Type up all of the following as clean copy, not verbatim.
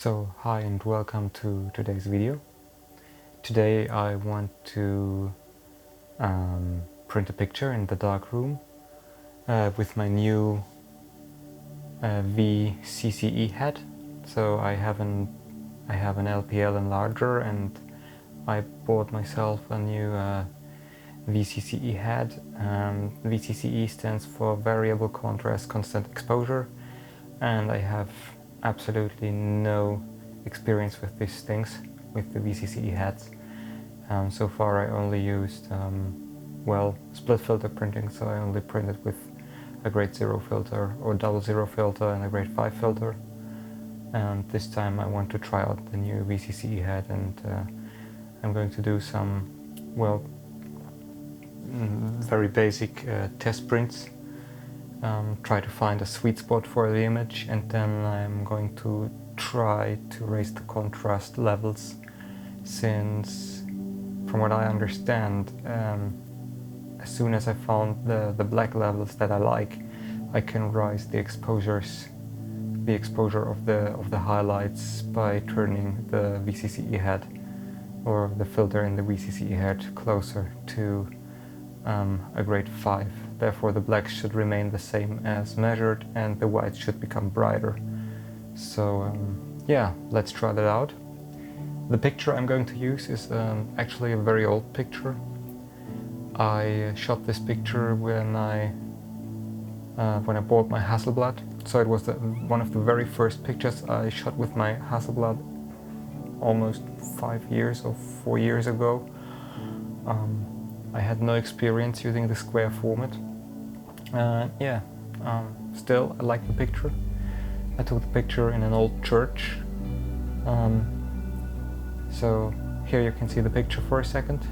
So hi and welcome to today's video. Today I want to print a picture in the darkroom with my new VCCE head. So I have an LPL enlarger and I bought myself a new VCCE head. VCCE stands for Variable Contrast Constant Exposure, and I have absolutely no experience with these things, with the VCCE heads. So far I only used split filter printing, so I only printed with a grade 0 filter or double 0 filter and a grade 5 filter. And this time I want to try out the new VCCE head, and I'm going to do some very basic test prints. Try to find a sweet spot for the image, and then I'm going to try to raise the contrast levels, since from what I understand, as soon as I found the black levels that I like, I can raise the exposure of the highlights by turning the VCCE head or the filter in the VCCE head closer to a grade 5. Therefore the blacks should remain the same as measured and the whites should become brighter. So yeah, let's try that out. The picture I'm going to use is actually a very old picture. I shot this picture when I bought my Hasselblad. So it was one of the very first pictures I shot with my Hasselblad almost 5 years or 4 years ago. I had no experience using the square format. Still, I like the picture. I took the picture in an old church. So here you can see the picture for a second.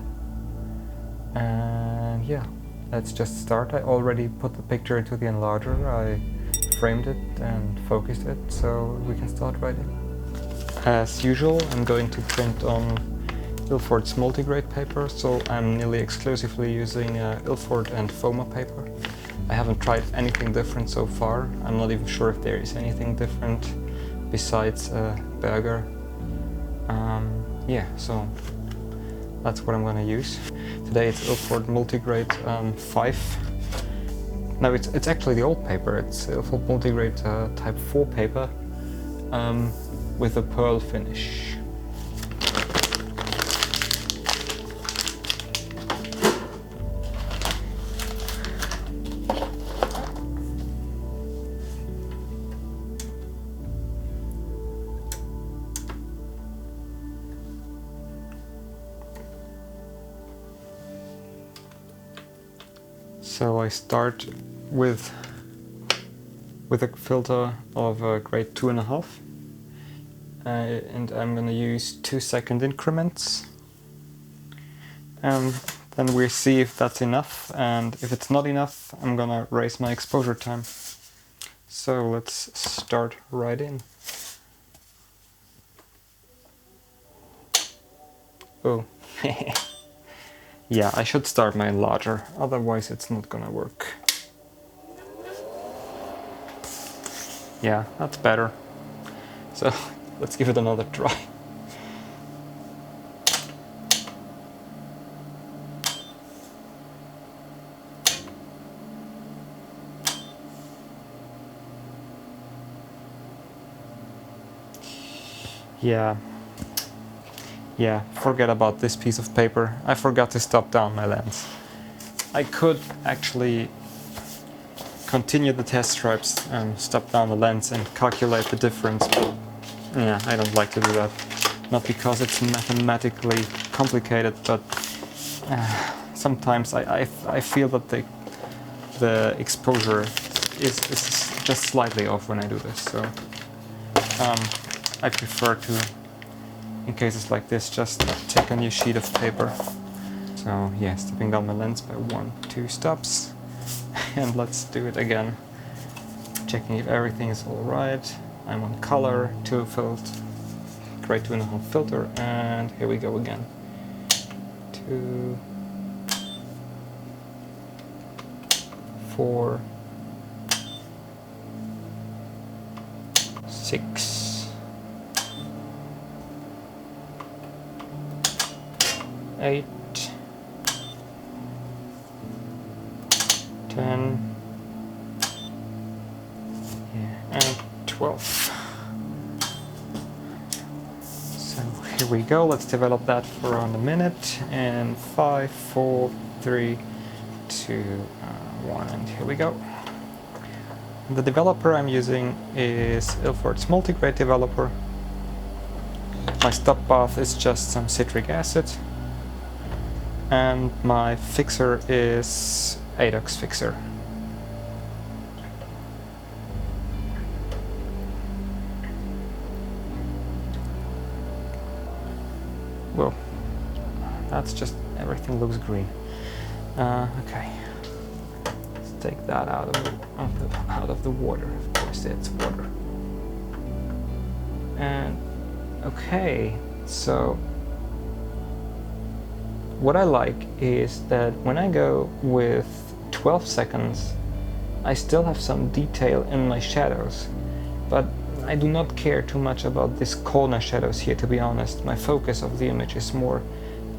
And yeah, let's just start. I already put the picture into the enlarger. I framed it and focused it, so we can start right in. As usual, I'm going to print on Ilford's Multigrade paper, so I'm nearly exclusively using Ilford and Foma paper. I haven't tried anything different so far. I'm not even sure if there is anything different besides Berger. So that's what I'm going to use. Today it's Ilford Multigrade 5. No, it's actually the old paper. It's Ilford Multigrade Type 4 paper with a pearl finish. So I start with a filter of grade 2.5, and I'm going to use 2-second increments, and then we see if that's enough, and if it's not enough I'm going to raise my exposure time. So let's start right in. Oh. Yeah, I should start my enlarger, otherwise it's not gonna work. Yeah, that's better. So let's give it another try. Yeah, forget about this piece of paper. I forgot to stop down my lens. I could actually continue the test stripes and stop down the lens and calculate the difference, but yeah, I don't like to do that. Not because it's mathematically complicated, but sometimes I feel that the exposure is just slightly off when I do this, so I prefer to, in cases like this, just take a new sheet of paper. So yeah, stepping down my lens by 1-2 stops, and let's do it again. Checking if everything is alright. I'm on color, 2 filter, grade 2.5 filter, and here we go again. 2, 4, 6, 8, 10, yeah, and 12. So here we go, let's develop that for around a minute, and 5, 4, 3, 2, 1, and here we go. The developer I'm using is Ilford's Multigrade developer. My stop bath is just some citric acid, and my fixer is ADOX fixer. Well, that's just, everything looks green. Okay, let's take that out of the water. Of course, it's water. And okay, so what I like is that when I go with 12 seconds, I still have some detail in my shadows, but I do not care too much about this corner shadows here, to be honest. My focus of the image is more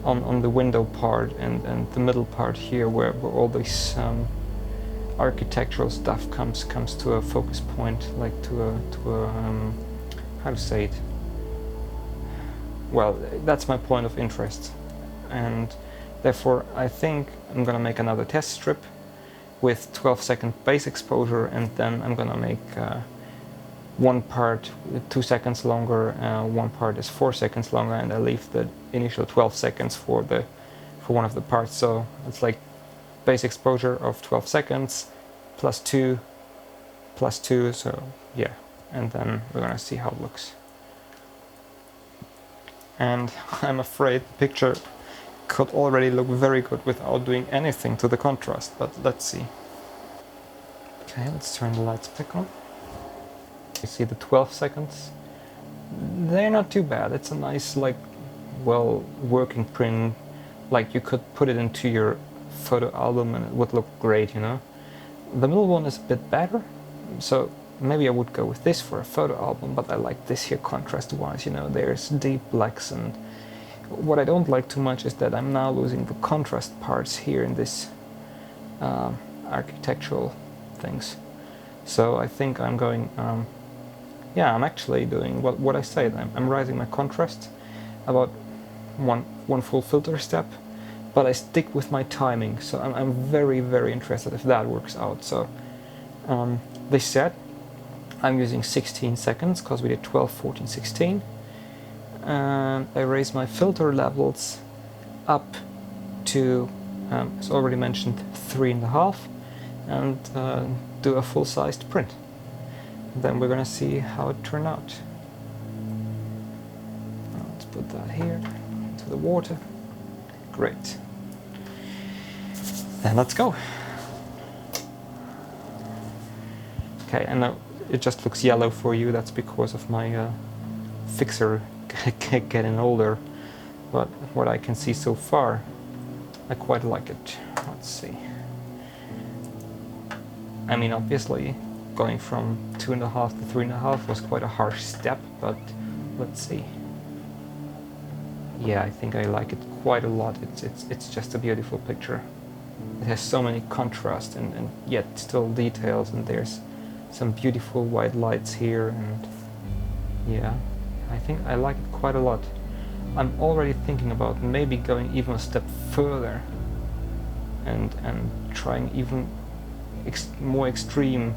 on the window part and the middle part here, where all this architectural stuff comes to a focus point, like to a how to say it? Well, that's my point of interest, and therefore I think I'm gonna make another test strip with 12-second base exposure, and then I'm gonna make one part 2 seconds longer, one part is 4 seconds longer, and I leave the initial 12 seconds for one of the parts. So it's like base exposure of 12 seconds plus 2 plus 2, so yeah, and then we're gonna see how it looks. And I'm afraid the picture could already look very good without doing anything to the contrast, but let's see. Okay, let's turn the lights back on. You see the 12 seconds? They're not too bad. It's a nice, like, well, working print. Like, you could put it into your photo album and it would look great, you know? The middle one is a bit better, so maybe I would go with this for a photo album, but I like this here contrast-wise, you know? There's deep blacks, and what I don't like too much is that I'm now losing the contrast parts here in this architectural things. So I think I'm going, yeah, I'm actually doing what I said. I'm raising my contrast about one full filter step, but I stick with my timing. So I'm very, very interested if that works out. So this set, I'm using 16 seconds because we did 12, 14, 16. And I raise my filter levels up to, as already mentioned, 3.5, and do a full-sized print. Then we're gonna see how it turned out. Let's put that here into the water. Great. Then let's go. Okay, and now it just looks yellow for you. That's because of my fixer getting older. But what I can see so far, I quite like it. Let's see. I mean, obviously, going from 2.5 to 3.5 was quite a harsh step, but let's see. Yeah, I think I like it quite a lot. It's just a beautiful picture. It has so many contrasts and yet still details, and there's some beautiful white lights here, and yeah, I think I like it quite a lot. I'm already thinking about maybe going even a step further and trying even more extreme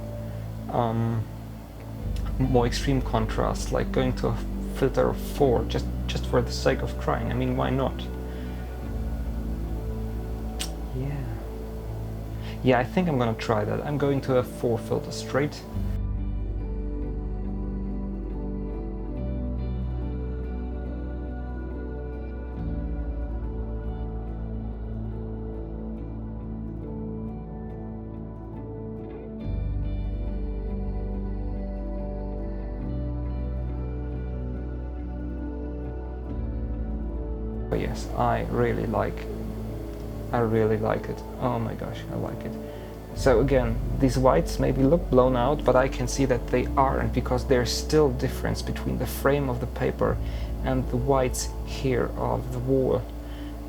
contrast, like going to a filter of 4, just for the sake of trying. I mean, why not? Yeah, I think I'm gonna try that. I'm going to a 4 filter straight. But yes, I really like it. Oh my gosh, I like it. So again, these whites maybe look blown out, but I can see that they aren't, because there's still difference between the frame of the paper and the whites here of the wall.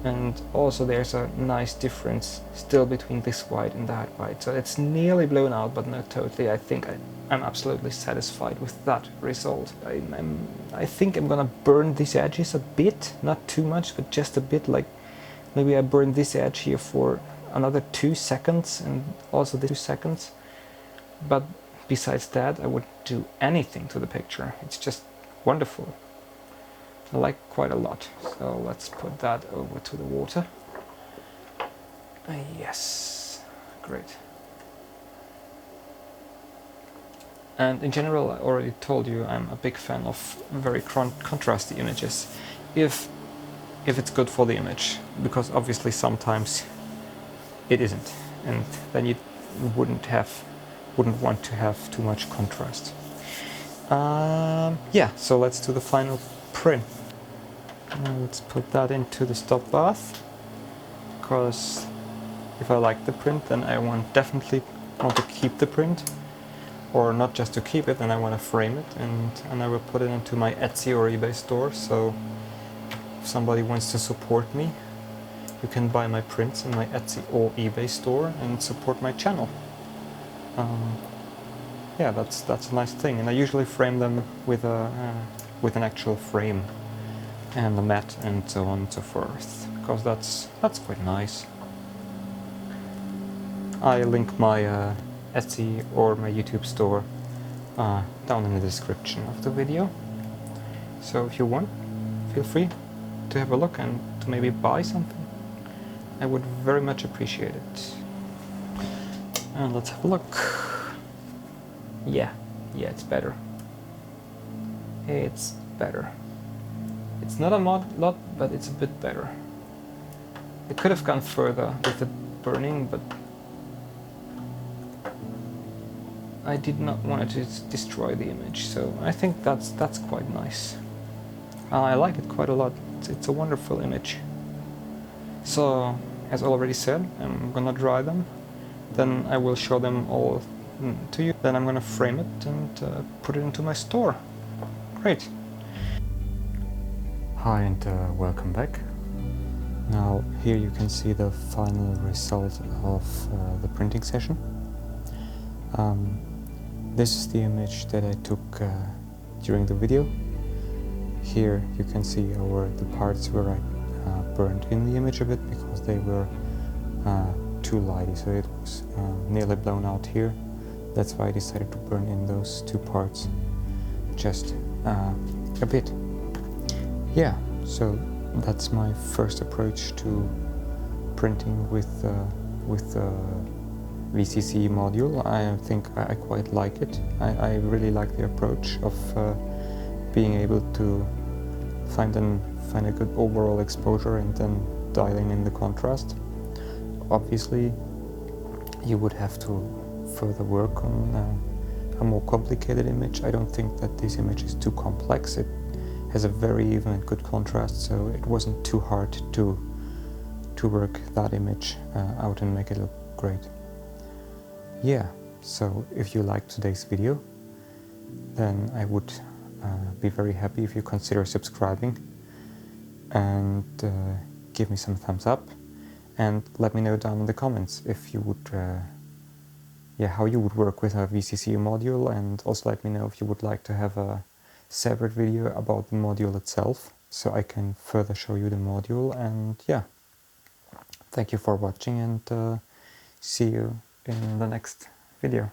And also there's a nice difference still between this white and that white. So it's nearly blown out, but not totally. I think I'm absolutely satisfied with that result. I think I'm gonna burn these edges a bit, not too much, but just a bit. Like maybe I burn this edge here for another 2 seconds and also this 2 seconds. But besides that, I wouldn't do anything to the picture. It's just wonderful. I like quite a lot. So let's put that over to the water. Yes, great. And in general, I already told you I'm a big fan of very contrasty images, if it's good for the image, because obviously sometimes it isn't, and then you wouldn't want to have too much contrast. Yeah, so let's do the final print. Let's put that into the stop bath, because if I like the print, then I definitely want to keep the print, or not just to keep it, then I want to frame it, and I will put it into my Etsy or eBay store. So if somebody wants to support me, you can buy my prints in my Etsy or eBay store and support my channel. Yeah, that's a nice thing, and I usually frame them with an actual frame and a mat and so on and so forth, because that's quite nice. I link my Etsy or my YouTube store down in the description of the video, so if you want, feel free to have a look and to maybe buy something. I would very much appreciate it. And let's have a look. Yeah, it's better. It's better. It's not a lot, but it's a bit better. It could have gone further with the burning, but I did not want to destroy the image, so I think that's quite nice. I like it quite a lot. It's a wonderful image. So, as already said, I'm gonna dry them, then I will show them all to you. Then I'm gonna frame it and put it into my store. Great. Hi and welcome back. Now here you can see the final result of the printing session. This is the image that I took during the video. Here you can see the parts where I burned in the image a bit because they were too lighty, so it was nearly blown out here. That's why I decided to burn in those 2 parts just a bit. Yeah, so that's my first approach to printing with VCCE module. I think I quite like it. I really like the approach of being able to find a good overall exposure and then dialing in the contrast. Obviously, you would have to further work on a more complicated image. I don't think that this image is too complex. It has a very even and good contrast, so it wasn't too hard to work that image out and make it look great. Yeah, so if you liked today's video, then I would be very happy if you consider subscribing and give me some thumbs up, and let me know down in the comments if you would how you would work with a VCCE module, and also let me know if you would like to have a separate video about the module itself, so I can further show you the module. And yeah, thank you for watching, and see you in the next video.